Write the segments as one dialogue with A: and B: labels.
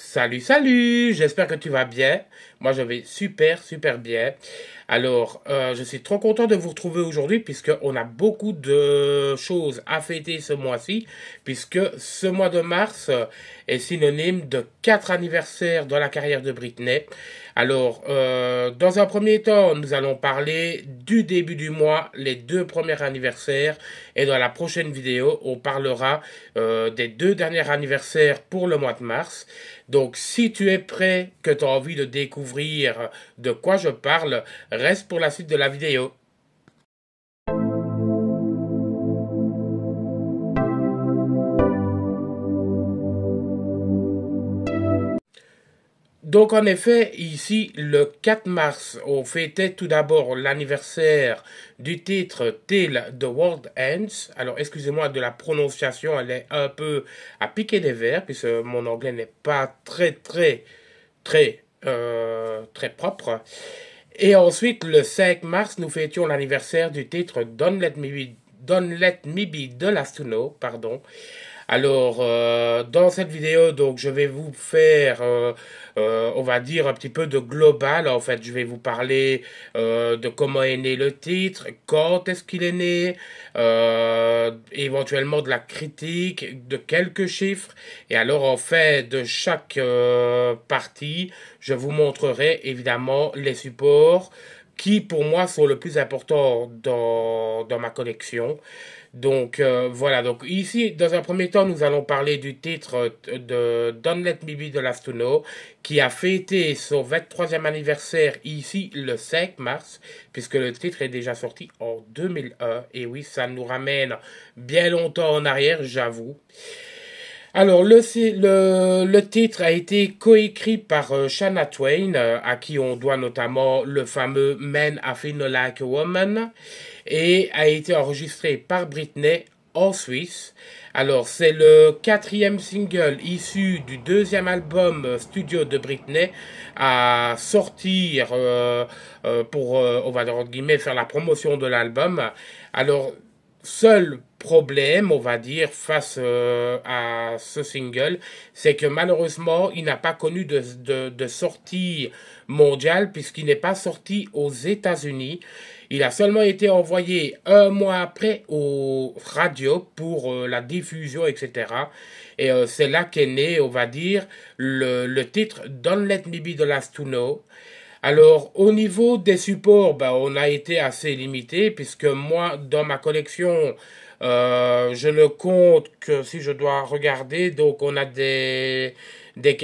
A: Salut, salut, j'espère que tu vas bien. Moi, je vais super, super bien. Alors, je suis trop content de vous retrouver aujourd'hui puisqu'on a beaucoup de choses à fêter ce mois-ci, puisque ce mois de mars est synonyme de 4 anniversaires dans la carrière de Britney. Alors, dans un premier temps, nous allons parler du début du mois, les 2 premiers anniversaires, et dans la prochaine vidéo, on parlera des 2 derniers anniversaires pour le mois de mars. Donc, si tu es prêt, que tu as envie de découvrir de quoi je parle, reste pour la suite de la vidéo. Donc, en effet, ici, le 4 mars, on fêtait tout d'abord l'anniversaire du titre Till the World Ends. Alors, excusez-moi de la prononciation, elle est un peu à piquer des verres, puisque mon anglais n'est pas très propre. Et ensuite, le 5 mars, nous fêtions l'anniversaire du titre Don't Let Me Be the Last to Know, pardon. Alors, dans cette vidéo, donc, je vais vous faire, on va dire, un petit peu de global. En fait, je vais vous parler de comment est né le titre, quand est-ce qu'il est né, éventuellement de la critique, de quelques chiffres. Et alors, en fait, de chaque partie, je vous montrerai évidemment les supports qui, pour moi, sont le plus importants dans ma collection. Donc voilà, donc ici, dans un premier temps, nous allons parler du titre de Don't Let Me Be the Last to Know, qui a fêté son 23e anniversaire ici le 5 mars, puisque le titre est déjà sorti en 2001. Et oui, ça nous ramène bien longtemps en arrière, j'avoue. Alors, le titre a été coécrit par Shania Twain, à qui on doit notamment le fameux Men I Feel Like a Woman, et a été enregistré par Britney en Suisse. Alors, c'est le 4e single issu du 2e album studio de Britney à sortir pour, on va dire entre guillemets, faire la promotion de l'album. Alors, seul problème, on va dire, face à ce single, c'est que malheureusement, il n'a pas connu de sortie mondiale puisqu'il n'est pas sorti aux États-Unis. Il a seulement été envoyé un mois après aux radios pour la diffusion, etc. Et c'est là qu'est né, on va dire, le titre Don't Let Me Be the Last to Know. Alors, au niveau des supports, ben, on a été assez limité, puisque moi, dans ma collection, je ne compte que si je dois regarder, donc on a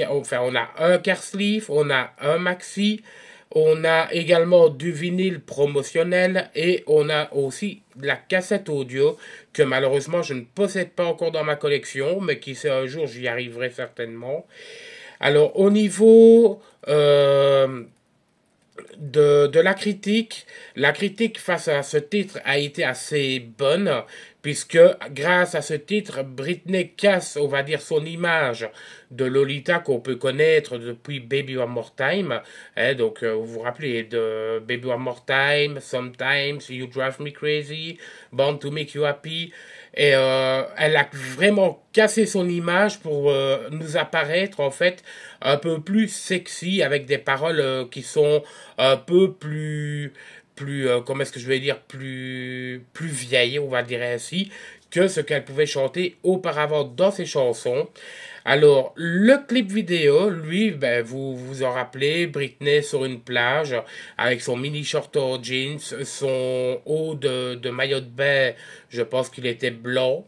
A: enfin, on a un car sleeve, on a un maxi, on a également du vinyle promotionnel et on a aussi de la cassette audio que malheureusement je ne possède pas encore dans ma collection, mais qui sait un jour j'y arriverai certainement. Alors, au niveau de la critique face à ce titre a été assez bonne, puisque grâce à ce titre, Britney casse, on va dire, son image de Lolita qu'on peut connaître depuis Baby One More Time. Hein, donc, vous vous rappelez de Baby One More Time, Sometimes, You Drive Me Crazy, Born to Make You Happy. Et elle a vraiment cassé son image pour nous apparaître en fait un peu plus sexy avec des paroles qui sont un peu plus comment est-ce que je vais dire plus vieilles, on va dire ainsi, que ce qu'elle pouvait chanter auparavant dans ses chansons. Alors, le clip vidéo, lui, ben, vous vous en rappelez, Britney sur une plage, avec son mini short en jeans, son haut de maillot de bain, je pense qu'il était blanc,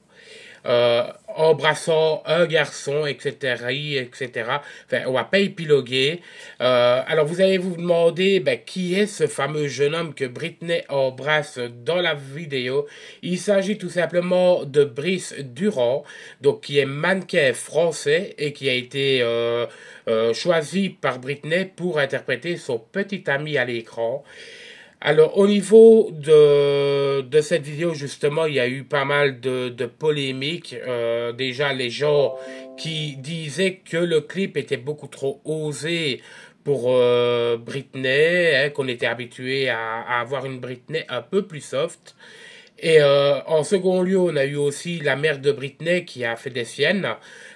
A: embrassant un garçon, etc., etc. Enfin, on va pas épiloguer. Alors, vous allez vous demander qui est ce fameux jeune homme que Britney embrasse dans la vidéo. Il s'agit tout simplement de Brice Durand, donc qui est mannequin français et qui a été choisi par Britney pour interpréter son petit ami à l'écran. Alors, au niveau de cette vidéo, justement, il y a eu pas mal de polémiques. Déjà, les gens qui disaient que le clip était beaucoup trop osé pour Britney, hein, qu'on était habitué à avoir une Britney un peu plus soft. Et en second lieu, on a eu aussi la mère de Britney qui a fait des siennes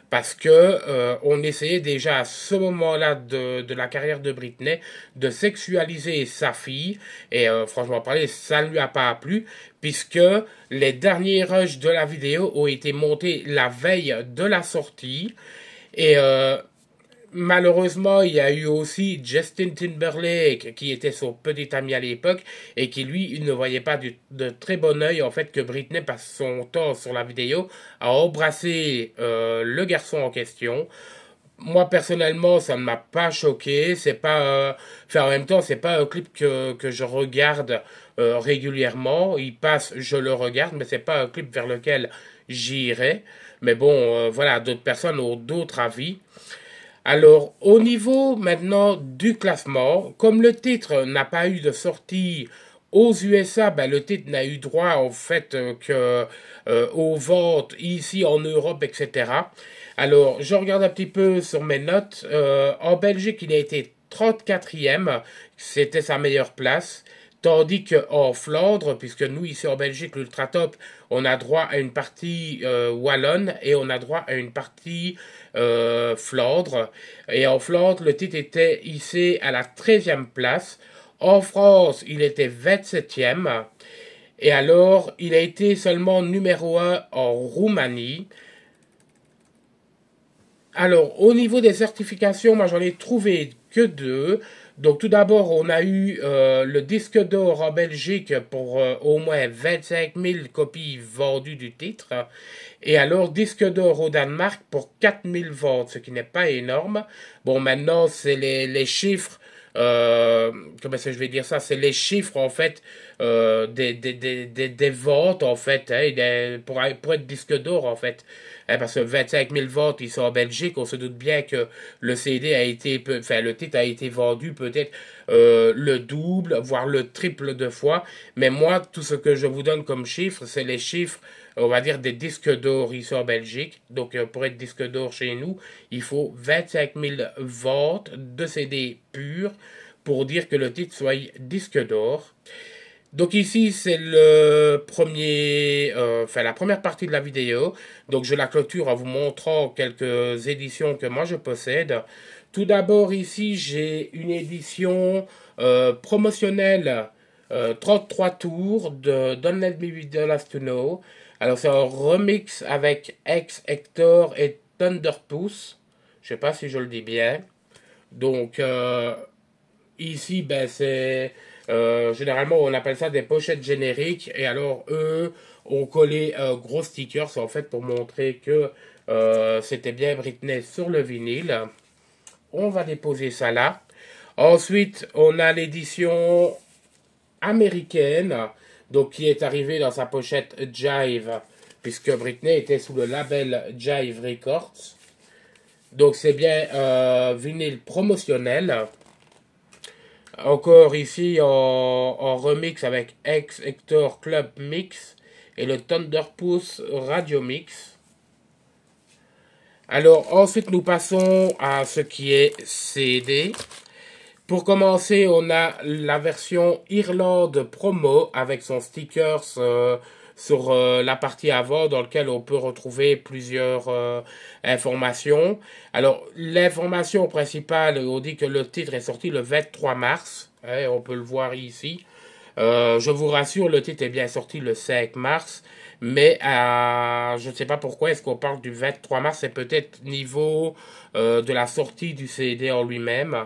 A: parce que on essayait déjà à ce moment-là de la carrière de Britney de sexualiser sa fille et franchement parler, ça ne lui a pas plu puisque les derniers rushs de la vidéo ont été montés la veille de la sortie et malheureusement, il y a eu aussi Justin Timberlake, qui était son petit ami à l'époque, et qui lui, il ne voyait pas de très bon œil, en fait, que Britney passe son temps sur la vidéo à embrasser le garçon en question. Moi, personnellement, ça ne m'a pas choqué. C'est pas, enfin, en même temps, c'est pas un clip que je regarde régulièrement. Il passe, je le regarde, mais c'est pas un clip vers lequel j'irai. Mais bon, voilà, d'autres personnes ont d'autres avis. Alors, au niveau maintenant du classement, comme le titre n'a pas eu de sortie aux USA, ben, le titre n'a eu droit au fait que aux ventes ici en Europe, etc. Alors, je regarde un petit peu sur mes notes. En Belgique, il a été 34e, c'était sa meilleure place. Tandis qu'en Flandre, puisque nous ici en Belgique, l'Ultra Top, on a droit à une partie wallonne et on a droit à une partie Flandre. Et en Flandre, le titre était hissé à la 13e place. En France, il était 27e. Et alors, il a été seulement numéro 1 en Roumanie. Alors, au niveau des certifications, moi j'en ai trouvé que deux. Donc tout d'abord, on a eu le disque d'or en Belgique pour au moins 25 000 copies vendues du titre. Et alors, disque d'or au Danemark pour 4 000 ventes, ce qui n'est pas énorme. Bon, maintenant, c'est les chiffres, comment est-ce que je vais dire ça? C'est les chiffres, en fait, des ventes, en fait, hein, pour être disque d'or, en fait. Hein, parce que 25 000 ventes, ils sont en Belgique, on se doute bien que le CD a été, enfin, le titre a été vendu peut-être le double, voire le triple de fois. Mais moi, tout ce que je vous donne comme chiffres, c'est les chiffres on va dire des disques d'or ici en Belgique. Donc pour être disque d'or chez nous, il faut 25 000 ventes de CD purs pour dire que le titre soit disque d'or. Donc ici c'est le premier, enfin la première partie de la vidéo. Donc je la clôture en vous montrant quelques éditions que moi je possède. Tout d'abord ici j'ai une édition promotionnelle 33 tours de Don't Let Me Be the Last to Know. Alors c'est un remix avec Ex Hector et Thunderpuss. Je sais pas si je le dis bien. Donc ici ben c'est généralement on appelle ça des pochettes génériques et alors eux ont collé un gros stickers en fait pour montrer que c'était bien Britney sur le vinyle. On va déposer ça là. Ensuite on a l'édition américaine, donc qui est arrivée dans sa pochette Jive, puisque Britney était sous le label Jive Records. Donc c'est bien vinyle promotionnel. Encore ici en remix avec Ex Hector Club Mix et le Thunderpuss Radio Mix. Alors ensuite nous passons à ce qui est CD. Pour commencer, on a la version Irlande promo avec son stickers sur la partie avant dans lequel on peut retrouver plusieurs informations. Alors, l'information principale, on dit que le titre est sorti le 23 mars. Hein, on peut le voir ici. Je vous rassure, le titre est bien sorti le 5 mars. Mais je ne sais pas pourquoi est-ce qu'on parle du 23 mars. C'est peut-être niveau de la sortie du CD en lui-même.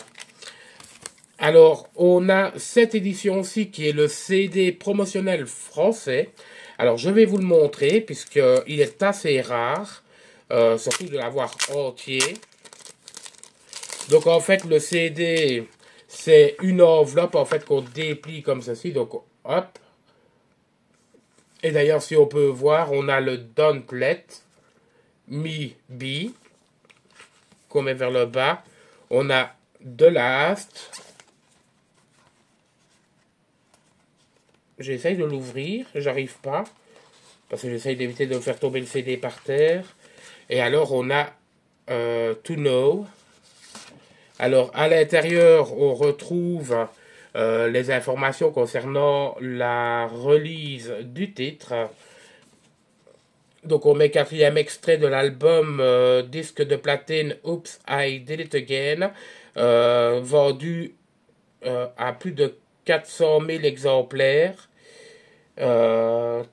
A: Alors, on a cette édition-ci qui est le CD promotionnel français. Alors, je vais vous le montrer puisqu'il est assez rare, surtout de l'avoir entier. Donc, en fait, le CD, c'est une enveloppe en fait qu'on déplie comme ceci. Donc, hop. Et d'ailleurs, si on peut voir, on a le Don't Let Me Be qu'on met vers le bas. On a The Last. J'essaye de l'ouvrir, j'arrive pas, parce que j'essaye d'éviter de faire tomber le CD par terre. Et alors on a To Know. Alors à l'intérieur on retrouve les informations concernant la release du titre. Donc on met quatrième extrait de l'album disque de platine Oops, I Did It Again, vendu à plus de 400 000 exemplaires.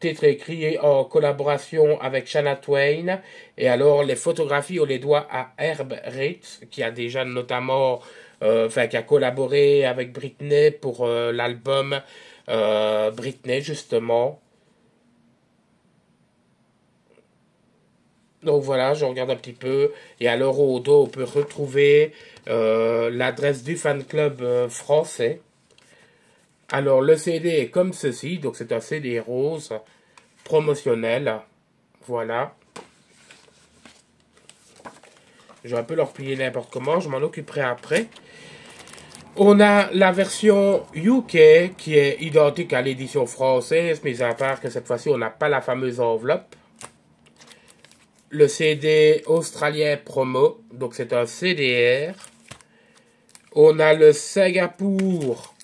A: Titre écrit en collaboration avec Shania Twain. Et alors les photographies on les doit à Herb Ritts, qui a déjà notamment qui a collaboré avec Britney pour l'album Britney justement. Donc voilà, je regarde un petit peu. Et alors au dos, on peut retrouver l'adresse du fan club français. Alors le CD est comme ceci. Donc c'est un CD rose promotionnel. Voilà. Je vais un peu le replier n'importe comment. Je m'en occuperai après. On a la version UK qui est identique à l'édition française. Mais à part que cette fois-ci, on n'a pas la fameuse enveloppe. Le CD australien promo, donc c'est un CDR. On a le Singapour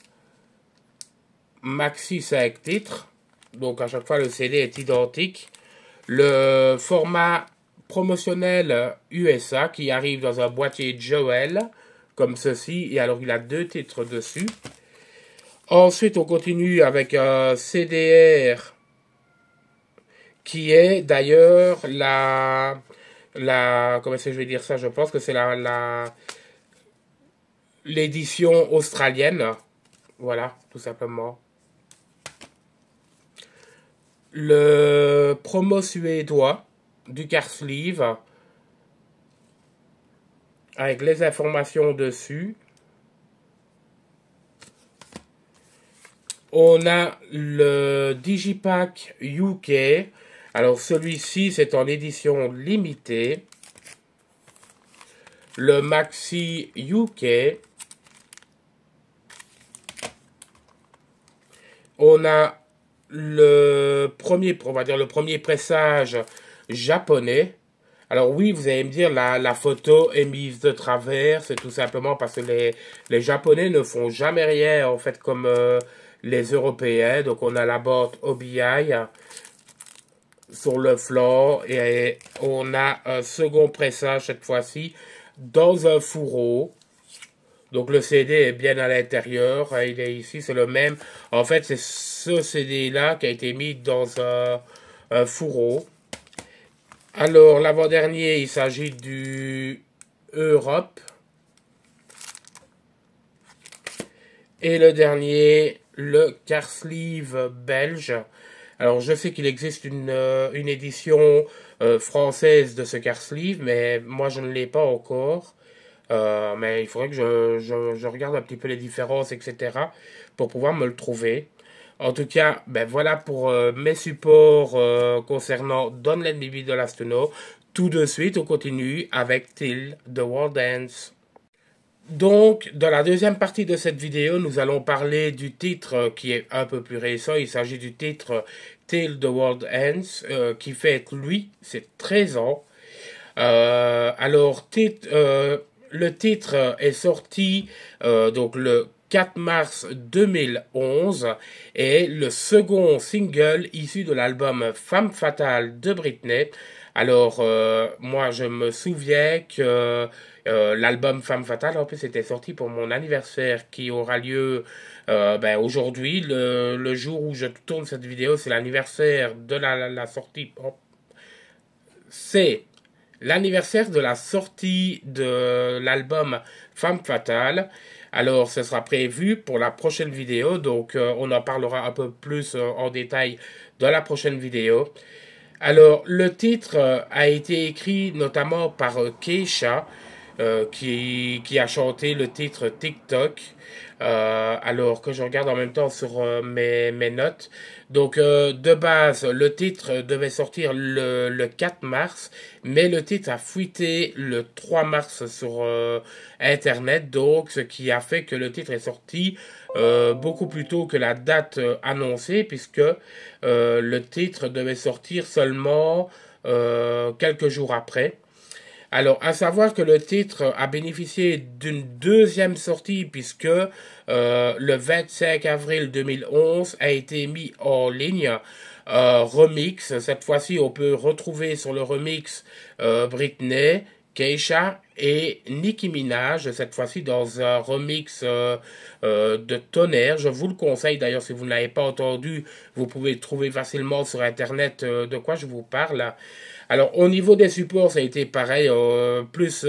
A: Maxi 5 titres, donc à chaque fois le CD est identique. Le format promotionnel USA qui arrive dans un boîtier Joel, comme ceci, et alors il a 2 titres dessus. Ensuite on continue avec un CDR qui est d'ailleurs comment est-ce que je vais dire ça, je pense que c'est l'édition australienne, voilà, tout simplement. Le promo suédois du car sleeve, avec les informations dessus. On a le Digipack UK. Alors celui-ci, c'est en édition limitée. Le Maxi UK. On a le premier, on va dire le premier pressage japonais. Alors oui, vous allez me dire, la photo est mise de travers. C'est tout simplement parce que les Japonais ne font jamais rien, en fait, comme les Européens. Donc on a la boîte OBI sur le flanc et on a un second pressage cette fois-ci dans un fourreau. Donc le CD est bien à l'intérieur, il est ici, c'est le même. En fait, c'est ce CD-là qui a été mis dans un fourreau. Alors l'avant-dernier, il s'agit du Europe. Et le dernier, le car sleeve belge. Alors, je sais qu'il existe une édition française de ce car sleeve, mais moi, je ne l'ai pas encore. Mais il faudrait que je regarde un petit peu les différences, etc. pour pouvoir me le trouver. En tout cas, ben voilà pour mes supports concernant Don't Let Me Be the Last to Know. Tout de suite, on continue avec Till the World Ends. Donc, dans la deuxième partie de cette vidéo, nous allons parler du titre qui est un peu plus récent. Il s'agit du titre Till the World Ends, qui fête, lui, ses 13 ans. Le titre est sorti donc le 4 mars 2011 et le second single issu de l'album Femme Fatale de Britney. Alors, moi, je me souviens que l'album Femme Fatale, en plus, était sorti pour mon anniversaire qui aura lieu aujourd'hui. Le jour où je tourne cette vidéo, c'est l'anniversaire de la sortie. C'est l'anniversaire de la sortie de l'album Femme Fatale. Alors, ce sera prévu pour la prochaine vidéo. Donc, on en parlera un peu plus en détail dans la prochaine vidéo. Alors, le titre a été écrit notamment par Keisha, qui a chanté le titre TikTok. Alors que je regarde en même temps sur mes notes. Donc, de base, le titre devait sortir le 4 mars, mais le titre a fuité le 3 mars sur Internet, donc ce qui a fait que le titre est sorti beaucoup plus tôt que la date annoncée, puisque le titre devait sortir seulement quelques jours après. Alors, à savoir que le titre a bénéficié d'une deuxième sortie puisque le 25 avril 2011 a été mis en ligne remix. Cette fois-ci, on peut retrouver sur le remix Britney, Keisha et Nicki Minaj, cette fois-ci dans un remix de tonnerre. Je vous le conseille d'ailleurs, si vous ne l'avez pas entendu, vous pouvez le trouver facilement sur Internet de quoi je vous parle. Alors, au niveau des supports, ça a été pareil. Plus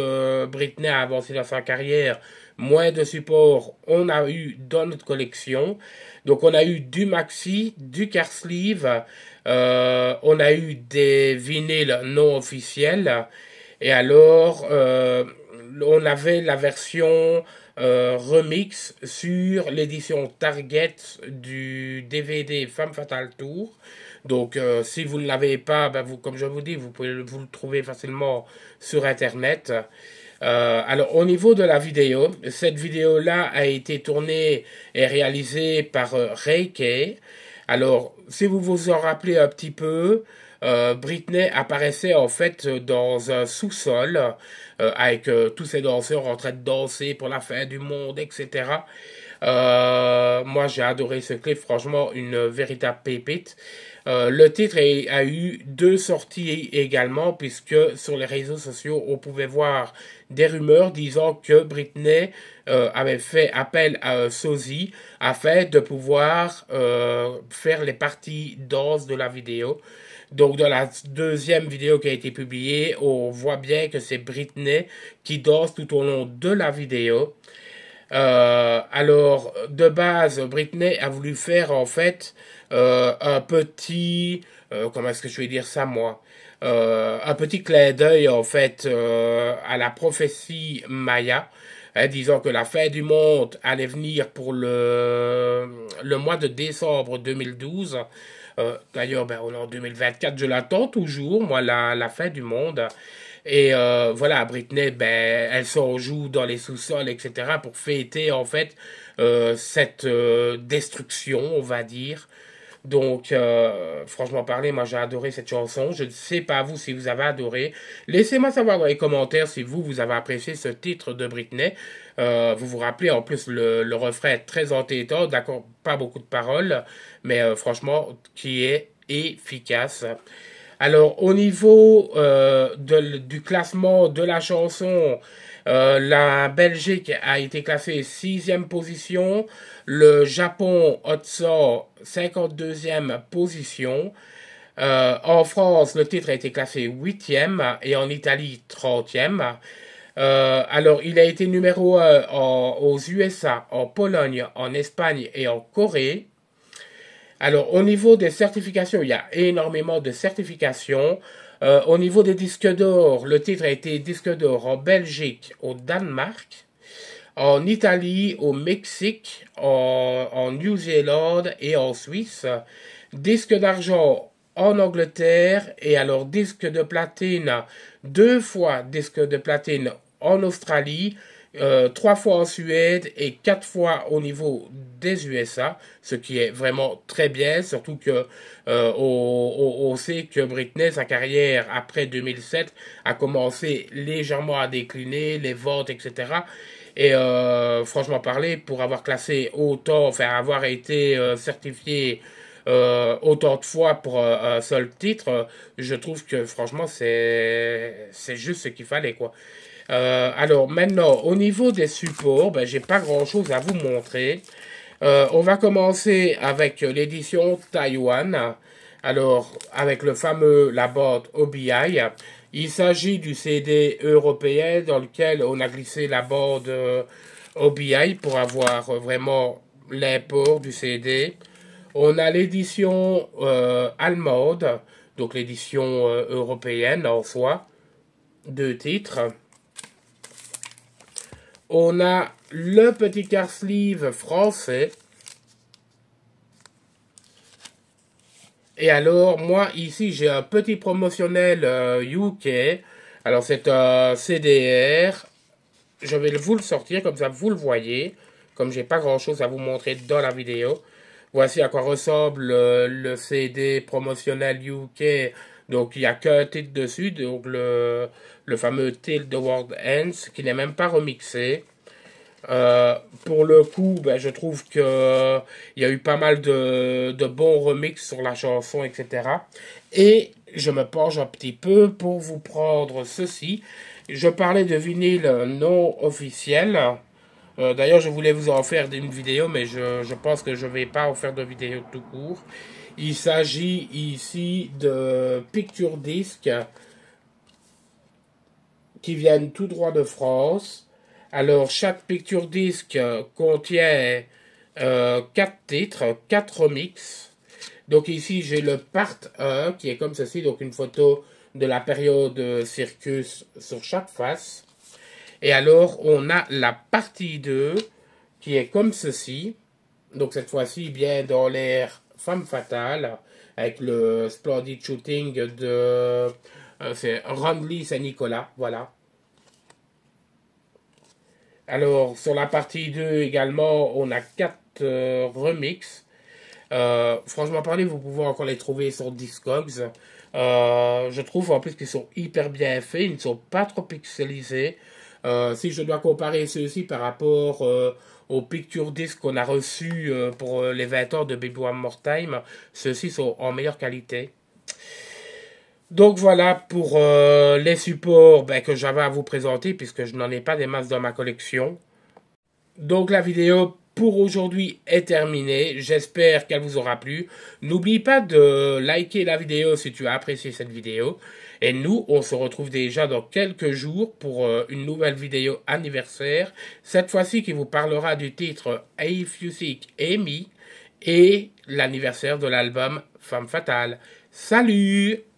A: Britney a avancé dans sa carrière, moins de supports on a eu dans notre collection. Donc, on a eu du maxi, du car sleeve, on a eu des vinyles non officiels. Et alors, on avait la version remix sur l'édition Target du DVD Femme Fatale Tour. Donc, si vous ne l'avez pas, ben vous, comme je vous dis, vous pouvez vous le trouver facilement sur Internet. Alors, au niveau de la vidéo, cette vidéo-là a été tournée et réalisée par Ray Kay. Alors, si vous vous en rappelez un petit peu, Britney apparaissait en fait dans un sous-sol avec tous ces danseurs en train de danser pour la fin du monde, etc. Moi, j'ai adoré ce clip, franchement, une véritable pépite. Le titre a eu deux sorties également, puisque sur les réseaux sociaux, on pouvait voir des rumeurs disant que Britney avait fait appel à un sosie afin de pouvoir faire les parties danse de la vidéo. Donc, dans la deuxième vidéo qui a été publiée, on voit bien que c'est Britney qui danse tout au long de la vidéo. Alors, de base, Britney a voulu faire en fait un petit, comment est-ce que je vais dire ça moi, un petit clin d'œil en fait à la prophétie Maya, hein, disant que la fin du monde allait venir pour le mois de décembre 2012. D'ailleurs, ben, on est en 2024, je l'attends toujours, moi, la fin du monde. Et voilà, Britney, ben, elle s'en joue dans les sous-sols, etc., pour fêter, en fait, cette destruction, on va dire. Donc, franchement parler, moi j'ai adoré cette chanson. Je ne sais pas vous si vous avez adoré. Laissez-moi savoir dans les commentaires si vous avez apprécié ce titre de Britney. Vous vous rappelez, en plus, le refrain est très entêtant, d'accord, pas beaucoup de paroles, mais franchement, qui est efficace. Alors, au niveau du classement de la chanson, la Belgique a été classée 6e position, le Japon Otso 52e position, en France, le titre a été classé 8e et en Italie 30e. Alors, il a été numéro 1 aux USA, en Pologne, en Espagne et en Corée. Alors, au niveau des certifications, il y a énormément de certifications. Au niveau des disques d'or, le titre a été disque d'or en Belgique, au Danemark, en Italie, au Mexique, en New Zealand et en Suisse. Disque d'argent en Angleterre et alors disque de platine, 2 fois disque de platine en Australie, 3 fois en Suède et 4 fois au niveau des USA, ce qui est vraiment très bien, surtout que on sait que Britney, sa carrière après 2007 a commencé légèrement à décliner, les ventes, etc. Et franchement parler, pour avoir classé autant, enfin avoir été certifié autant de fois pour un seul titre, je trouve que franchement c'est juste ce qu'il fallait quoi. Alors maintenant, au niveau des supports, ben, j'ai pas grand chose à vous montrer. On va commencer avec l'édition Taïwan. Alors, avec le fameux la boîte OBI. Il s'agit du CD européen dans lequel on a glissé la boîte OBI pour avoir vraiment l'import du CD. On a l'édition allemande, donc l'édition européenne en soi, 2 titres. On a le petit car sleeve français. Et alors, moi, ici, j'ai un petit promotionnel UK. Alors, c'est un CDR. Je vais vous le sortir, comme ça, vous le voyez. Comme j'ai pas grand-chose à vous montrer dans la vidéo. Voici à quoi ressemble le CD promotionnel UK Donc il n'y a qu'un titre dessus, donc le fameux Till the World Ends, qui n'est même pas remixé. Pour le coup, ben, je trouve que il y a eu pas mal de bons remixes sur la chanson, etc. Et je me penche un petit peu pour vous prendre ceci. Je parlais de vinyle non officiel. D'ailleurs, je voulais vous en faire une vidéo, mais je pense que je ne vais pas en faire de vidéo tout court. Il s'agit ici de picture discs qui viennent tout droit de France. Alors, chaque picture disc contient 4 titres, 4 remixes. Donc ici, j'ai le part 1 qui est comme ceci, donc une photo de la période Circus sur chaque face. Et alors, on a la partie 2 qui est comme ceci. Donc cette fois-ci, bien dans l'ère Femme Fatale, avec le splendid shooting de c'est Randy Saint-Nicolas, voilà. Alors, sur la partie 2 également, on a 4 remixes. Franchement parlé, vous pouvez encore les trouver sur Discogs. Je trouve en plus qu'ils sont hyper bien faits, ils ne sont pas trop pixelisés. Si je dois comparer ceux-ci par rapport aux picture discs qu'on a reçus pour les 20 ans de Baby One More Time, ceux-ci sont en meilleure qualité. Donc voilà pour les supports ben, que j'avais à vous présenter, puisque je n'en ai pas des masses dans ma collection. Donc la vidéo pour aujourd'hui est terminée. J'espère qu'elle vous aura plu. N'oublie pas de liker la vidéo si tu as apprécié cette vidéo. Et nous, on se retrouve déjà dans quelques jours pour une nouvelle vidéo anniversaire. Cette fois-ci qui vous parlera du titre If You Seek Amy et l'anniversaire de l'album Femme Fatale. Salut!